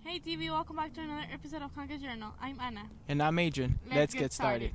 Hey TV, welcome back to another episode of Conquest Journal. I'm Anna. And I'm Adrian. Let's get started.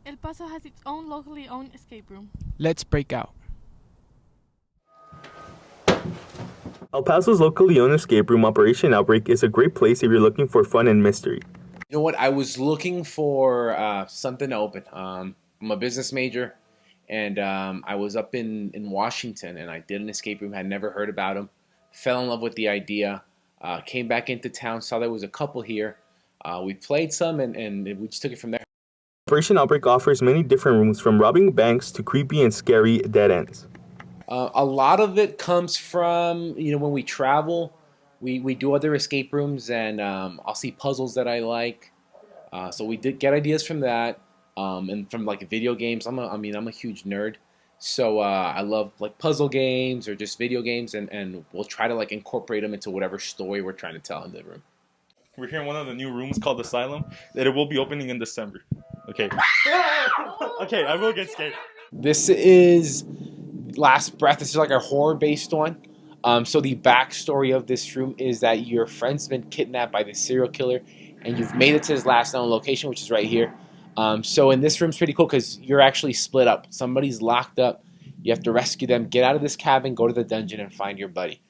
El Paso has its own locally owned escape room. Let's break out. El Paso's locally owned escape room, Operation Outbreak, is a great place if you're looking for fun and mystery. You know what? I was looking for something to open. I'm a business major, and I was up in Washington, and I did an escape room. Had never heard about them. Fell in love with the idea. Came back into town, saw there was a couple here. We played some, and we just took it from there. Operation Outbreak offers many different rooms, from robbing banks to creepy and scary dead ends. A lot of it comes from, when we travel, we do other escape rooms, and I'll see puzzles that I like. So we did get ideas from that, and from like video games. I'm a huge nerd, so I love like puzzle games or just video games, and we'll try to like incorporate them into whatever story we're trying to tell in the room. We're here in one of the new rooms called Asylum that it will be opening in December. Okay. Okay, I will get scared. This is Last Breath. This is like a horror-based one. So the backstory of this room is that your friend's been kidnapped by this serial killer, and you've made it to his last known location, which is right here. So in this room's pretty cool because you're actually split up. Somebody's locked up. You have to rescue them, get out of this cabin, go to the dungeon, and find your buddy.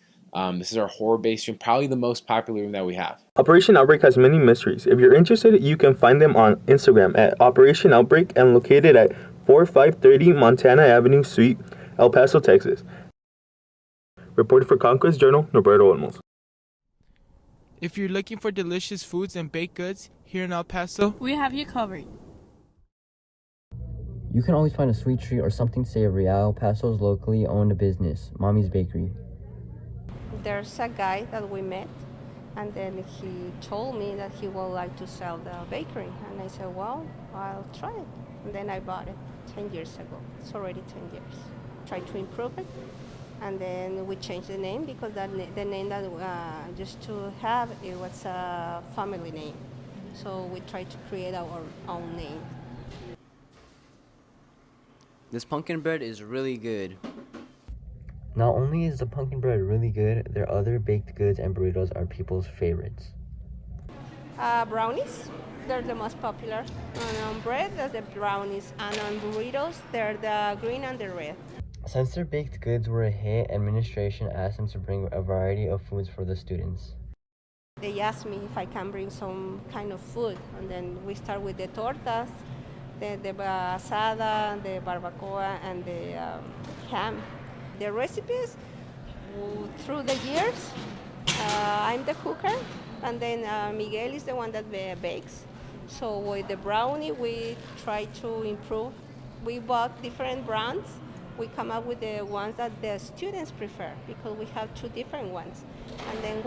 This is our horror-based room, probably the most popular room that we have. Operation Outbreak has many mysteries. If you're interested, you can find them on Instagram at Operation Outbreak and located at 4530 Montana Avenue Suite, El Paso, Texas. Reported for Conquest Journal, Norberto Olmos. If you're looking for delicious foods and baked goods here in El Paso, We have you covered. You can always find a sweet treat or something savory at El Paso's locally owned business, Mami's Bakery. There's a guy that we met, and then he told me that he would like to sell the bakery. And I said, well, I'll try it. And then I bought it 10 years ago. It's already 10 years. Tried to improve it, and then we changed the name because the name that used to have, it was a family name. So we tried to create our own name. This pumpkin bread is really good. Not only is the pumpkin bread really good, their other baked goods and burritos are people's favorites. Brownies, they're the most popular. And on bread, there's the brownies. And on burritos, they're the green and the red. Since their baked goods were a hit, administration asked them to bring a variety of foods for the students. They asked me if I can bring some kind of food. And then we start with the tortas, the asada, the barbacoa, and the ham. The recipes, through the years, I'm the cooker, and then Miguel is the one that bakes. So with the brownie, we try to improve. We bought different brands. We come up with the ones that the students prefer because we have two different ones. And then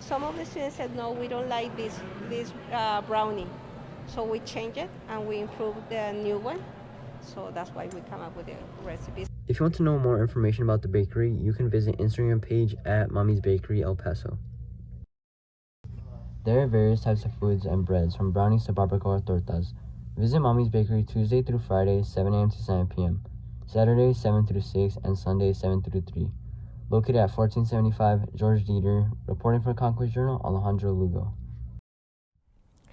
some of the students said, no, we don't like this brownie. So we change it and we improve the new one. So that's why we come up with the recipes. If you want to know more information about the bakery, you can visit Instagram page at Mami's Bakery El Paso. There are various types of foods and breads, from brownies to barbacoa tortas. Visit Mami's Bakery Tuesday through Friday, 7 a.m. to 7 p.m., Saturday, 7 through 6, and Sunday, 7 through 3. Located at 1475 George Dieter. Reporting for Conquest Journal, Alejandro Lugo.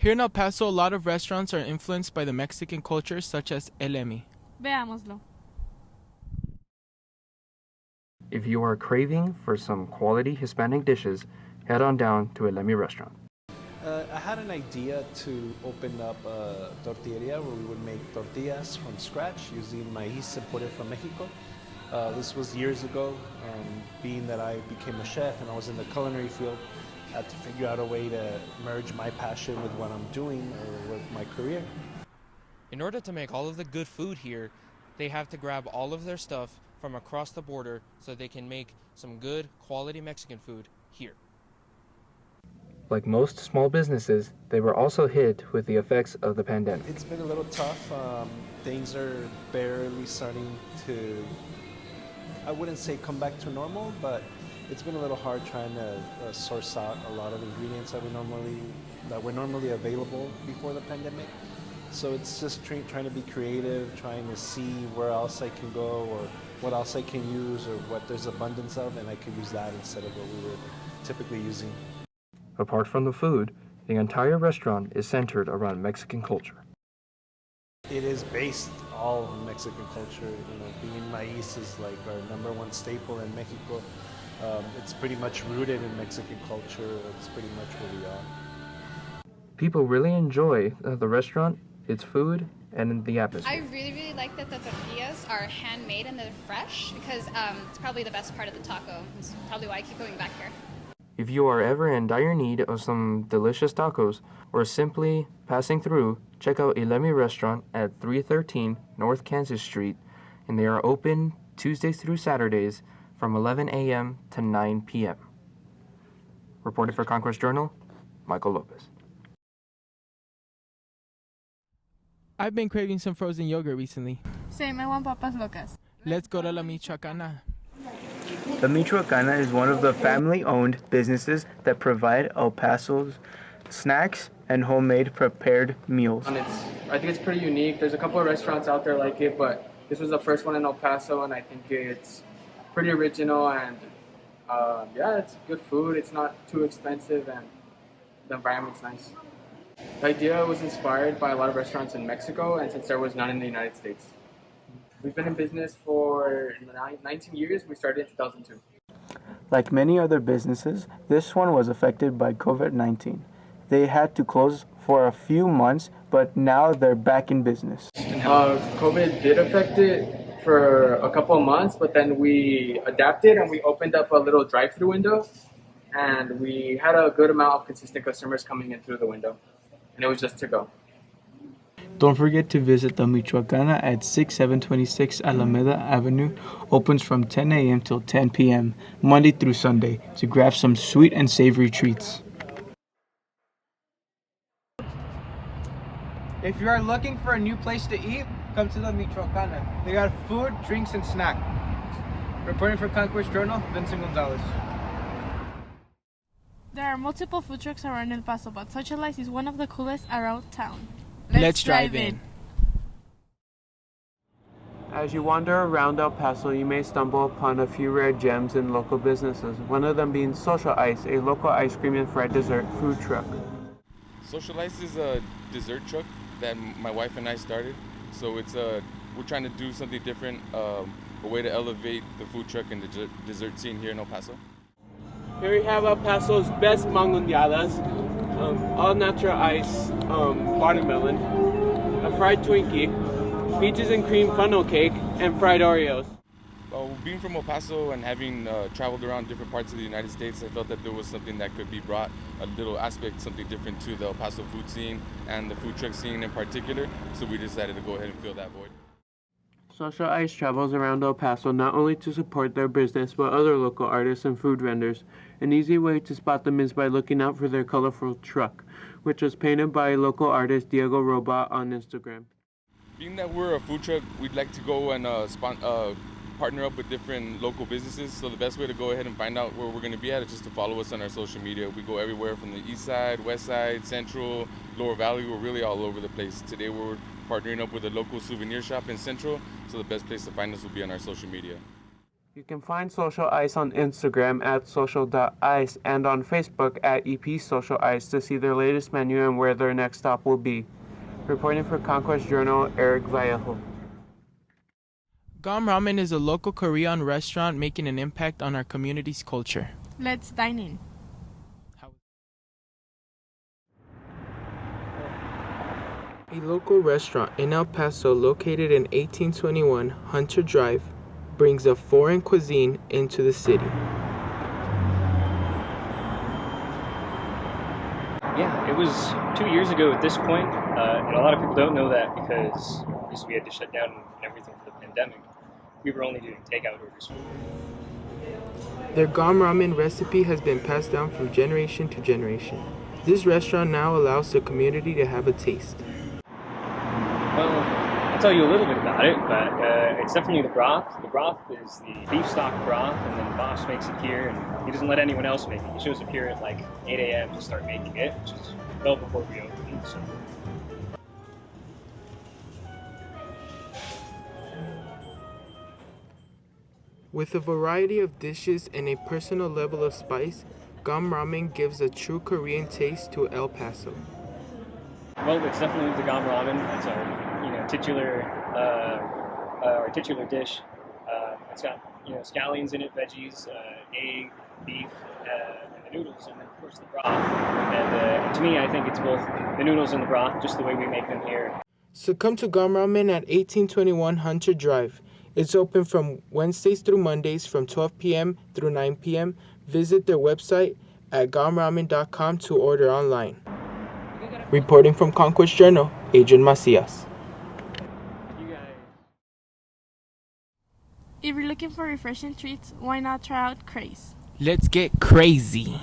here in El Paso, a lot of restaurants are influenced by the Mexican culture, such as Elemi. Veámoslo. If you are craving for some quality Hispanic dishes, head on down to Elemi Restaurant. I had an idea to open up a tortilleria where we would make tortillas from scratch using maíz imported from Mexico. This was years ago, and being that I became a chef and I was in the culinary field, I had to figure out a way to merge my passion with what I'm doing or with my career. In order to make all of the good food here, they have to grab all of their stuff from across the border so they can make some good quality Mexican food here. Like most small businesses, they were also hit with the effects of the pandemic. It's been a little tough. Things are barely starting to, I wouldn't say come back to normal, but it's been a little hard trying to source out a lot of ingredients that were normally available before the pandemic. So it's just trying to be creative, trying to see where else I can go or what else I can use or what there's abundance of, and I could use that instead of what we were typically using. Apart from the food, the entire restaurant is centered around Mexican culture. It is based all on Mexican culture. Being maíz is like our number one staple in Mexico. It's pretty much rooted in Mexican culture. It's pretty much where we are. People really enjoy the restaurant, its food, and the atmosphere. I really like that the tortillas are handmade and they're fresh because it's probably the best part of the taco. It's probably why I keep going back here. If you are ever in dire need of some delicious tacos or simply passing through, check out Elemi Restaurant at 313 North Kansas Street, and they are open Tuesdays through Saturdays from 11 a.m. to 9 p.m. Reported for Conquest Journal, Michael Lopez. I've been craving some frozen yogurt recently. Same, I want papas locas. Let's go to La Michoacana. The Michoacana is one of the family-owned businesses that provide El Paso's snacks and homemade prepared meals. I think it's pretty unique. There's a couple of restaurants out there like it, but this was the first one in El Paso, and I think it's pretty original, and it's good food. It's not too expensive, and the environment's nice. The idea was inspired by a lot of restaurants in Mexico, and since there was none in the United States. We've been in business for 19 years. We started in 2002. Like many other businesses, this one was affected by COVID-19. They had to close for a few months, but now they're back in business. COVID did affect it for a couple of months, but then we adapted and we opened up a little drive-through window, and we had a good amount of consistent customers coming in through the window, and it was just to go. Don't forget to visit the Michoacana at 6726 Alameda Avenue. Opens from 10 a.m. till 10 p.m. Monday through Sunday to grab some sweet and savory treats. If you are looking for a new place to eat, come to the Michoacana. They got food, drinks, and snack. Reporting for Conquest Journal, Vincent Gonzalez. There are multiple food trucks around El Paso, but Socialize is one of the coolest around town. Let's drive in. As you wander around El Paso, you may stumble upon a few rare gems in local businesses, one of them being Social Ice, a local ice cream and fried dessert food truck. Social Ice is a dessert truck that my wife and I started. So we're trying to do something different, a way to elevate the food truck and the dessert scene here in El Paso. Here we have El Paso's best mangondiadas, all natural ice, watermelon, a fried Twinkie, peaches and cream funnel cake, and fried Oreos. Being from El Paso and having traveled around different parts of the United States, I felt that there was something that could be brought, a little aspect, something different to the El Paso food scene and the food truck scene in particular, so we decided to go ahead and fill that void. Social Ice travels around El Paso not only to support their business, but other local artists and food vendors. An easy way to spot them is by looking out for their colorful truck, which was painted by local artist Diego Robot on Instagram. Being that we're a food truck, we'd like to go and partner up with different local businesses. So the best way to go ahead and find out where we're going to be at is just to follow us on our social media. We go everywhere from the east side, west side, central, lower valley. We're really all over the place. Today we're partnering up with a local souvenir shop in Central, so the best place to find us will be on our social media. You can find Social Ice on Instagram at social.ice and on Facebook at EP Social Ice to see their latest menu and where their next stop will be. Reporting for Conquest Journal, Eric Vallejo. Gom Ramen is a local Korean restaurant making an impact on our community's culture. Let's dine in. A local restaurant in El Paso located in 1821 Hunter Drive brings a foreign cuisine into the city. Yeah, it was 2 years years ago at this point, and a lot of people don't know that because we had to shut down and everything for the pandemic, we were only doing takeout orders. Their Gom Ramen recipe has been passed down from generation to generation. This restaurant now allows the community to have a taste. Well, I'll tell you a little bit about it, but it's definitely the broth. The broth is the beef stock broth, and then the boss makes it here, and he doesn't let anyone else make it. He shows up here at like 8 a.m. to start making it, which is well before we open. So. With a variety of dishes and a personal level of spice, Gom Ramen gives a true Korean taste to El Paso. Well, it's definitely the Gom Ramen. It's our, titular dish. It's got, scallions in it, veggies, egg, beef, and the noodles, and then of course the broth. And to me, I think it's both the noodles and the broth, just the way we make them here. So come to Gom Ramen at 1821 Hunter Drive. It's open from Wednesdays through Mondays from 12 p.m. through 9 p.m. Visit their website at gomramen.com to order online. Reporting from Conquest Journal, Adrian Macias. If you're looking for refreshing treats, why not try out Craze? Let's get crazy.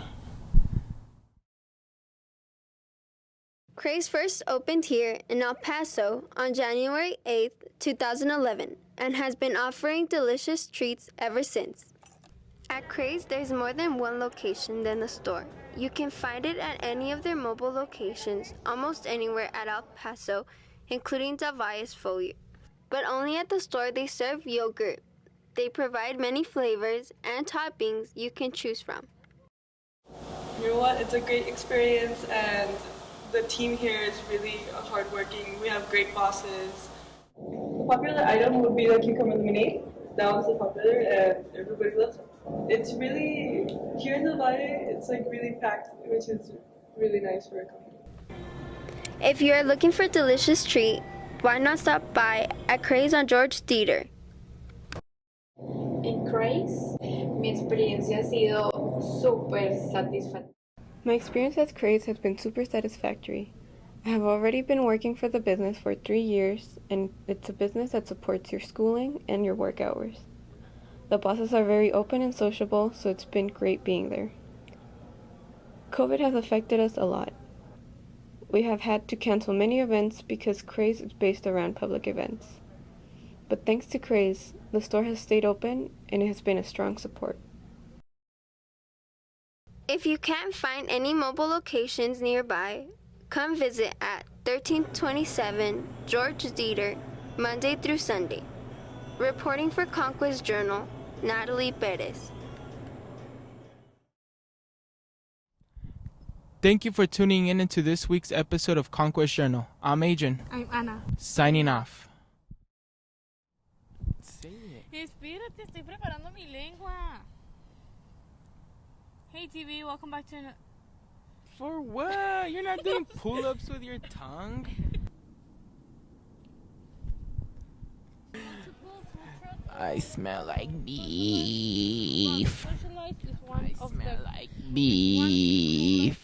Craze first opened here in El Paso on January 8, 2011, and has been offering delicious treats ever since. At Craze, there's more than one location than the store. You can find it at any of their mobile locations, almost anywhere at El Paso, including Del Valle's Folio. But only at the store they serve yogurt. They provide many flavors and toppings you can choose from. You know what? It's a great experience, and the team here is really hardworking. We have great bosses. The popular item would be the cucumber lemonade. That one's the popular, and everybody loves it. It's really, here in the Valle, it's like really packed, which is really nice for a company. If you are looking for a delicious treat, why not stop by at Craze on George Dieter? En Craze, mi experiencia ha sido súper satisfactoria. My experience at Craze has been super satisfactory. I have already been working for the business for 3 years, and it's a business that supports your schooling and your work hours. The bosses are very open and sociable, so it's been great being there. COVID has affected us a lot. We have had to cancel many events because Craze is based around public events. But thanks to Craze, the store has stayed open and it has been a strong support. If you can't find any mobile locations nearby, come visit at 1327 George Dieter, Monday through Sunday. Reporting for Conquest Journal, Natalie Perez. Thank you for tuning in into this week's episode of Conquest Journal. I'm Adrian. I'm Ana. Signing off. Espérate, estoy preparando mi lengua. Hey TV, welcome back to For what? You're not doing pull-ups with your tongue? I smell like beef. Socialize is one I of smell the like beef.